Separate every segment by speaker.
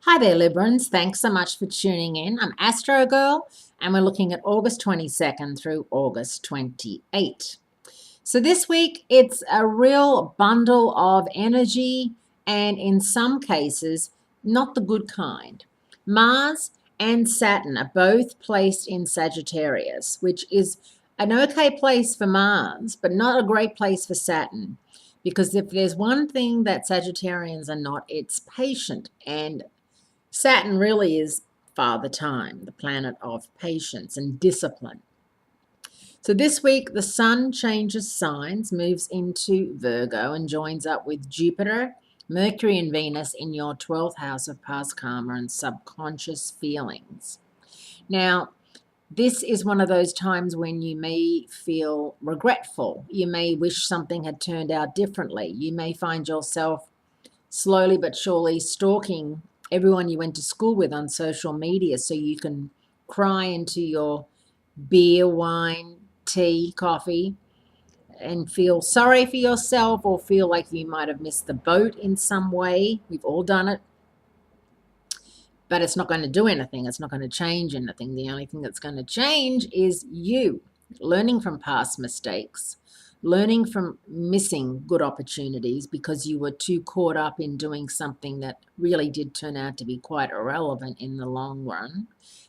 Speaker 1: Hi there, Librans. Thanks so much for tuning in. I'm Astrogirl, and we're looking at August 22nd through August 28th. So this week, it's a real bundle of energy, and in some cases, not the good kind. Mars and Saturn are both placed in Sagittarius, which is an okay place for Mars, but not a great place for Saturn. Because if there's one thing that Sagittarians are not, it's patient, and Saturn really is Father Time, the planet of patience and discipline. So this week, the Sun changes signs, moves into Virgo, and joins up with Jupiter, Mercury, and Venus in your 12th house of past karma and subconscious feelings. Now, this is one of those times when you may feel regretful. You may wish something had turned out differently. You may find yourself slowly but surely stalking everyone you went to school with on social media so you can cry into your beer, wine, tea, coffee, and feel sorry for yourself or feel like you might have missed the boat in some way. We've all done it. But it's not going to do anything. It's not going to change anything. The only thing that's going to change is you learning from past mistakes, learning from missing good opportunities because you were too caught up in doing something that really did turn out to be quite irrelevant in the long run,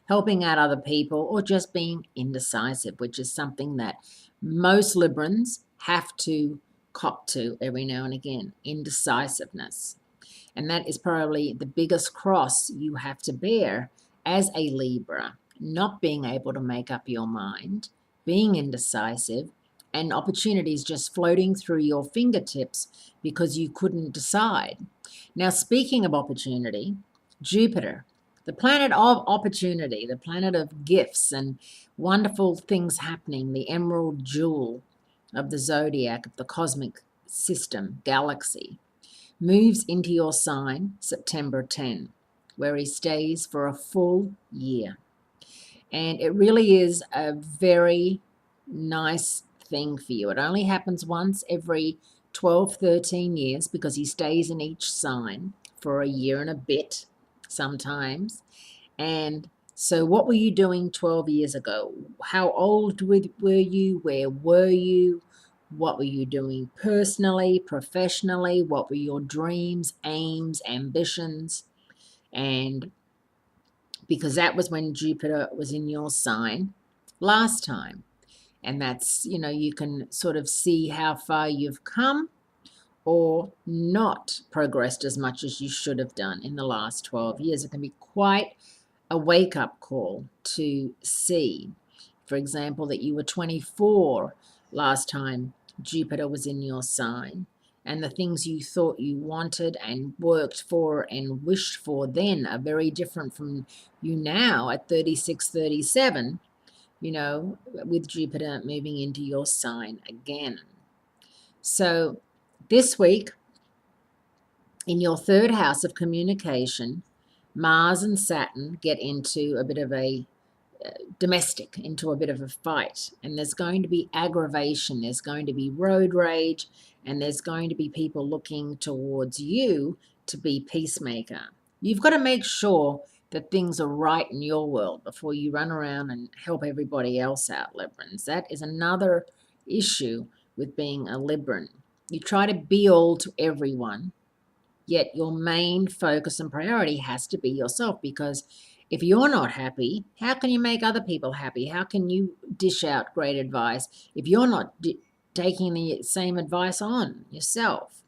Speaker 1: helping out other people, or just being indecisive, which is something that most Librans have to cop to every now and again, indecisiveness. And that is probably the biggest cross you have to bear as a Libra, not being able to make up your mind, being indecisive, and opportunities just floating through your fingertips because you couldn't decide. Now, speaking of opportunity, Jupiter, the planet of opportunity, the planet of gifts and wonderful things happening, the emerald jewel of the zodiac, of the cosmic system, galaxy, moves into your sign September 10, where he stays for a full year. And it really is a very nice thing for you. It only happens once every 12, 13 years because he stays in each sign for a year and a bit sometimes. And so what were you doing 12 years ago? How old were you? Where were you? What were you doing personally, professionally? What were your dreams, aims, ambitions? And because that was when Jupiter was in your sign last time. And that's, you can sort of see how far you've come or not progressed as much as you should have done in the last 12 years. It can be quite a wake-up call to see, for example, that you were 24 last time Jupiter was in your sign, and the things you thought you wanted and worked for and wished for then are very different from you now at 36, 37, with Jupiter moving into your sign again. So this week, in your third house of communication, Mars and Saturn get into a bit of a domestic, into a bit of a fight, and there's going to be aggravation, there's going to be road rage, and there's going to be people looking towards you to be peacemaker. You've got to make sure that things are right in your world before you run around and help everybody else out, Librans. That is another issue with being a Libran. You try to be all to everyone, yet your main focus and priority has to be yourself, because if you're not happy, how can you make other people happy? How can you dish out great advice if you're not taking the same advice on yourself?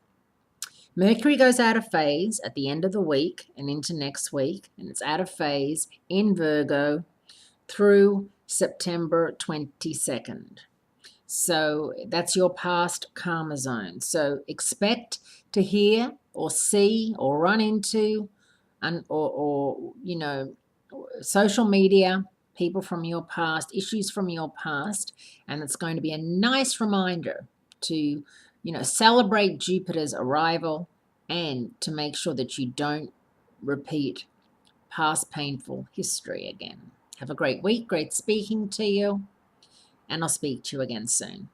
Speaker 1: Mercury goes out of phase at the end of the week and into next week, and it's out of phase in Virgo through September 22nd. So that's your past karma zone. So expect to hear or see or run into or social media, people from your past, issues from your past, and it's going to be a nice reminder to, celebrate Jupiter's arrival and to make sure that you don't repeat past painful history again. Have a great week, great speaking to you, and I'll speak to you again soon.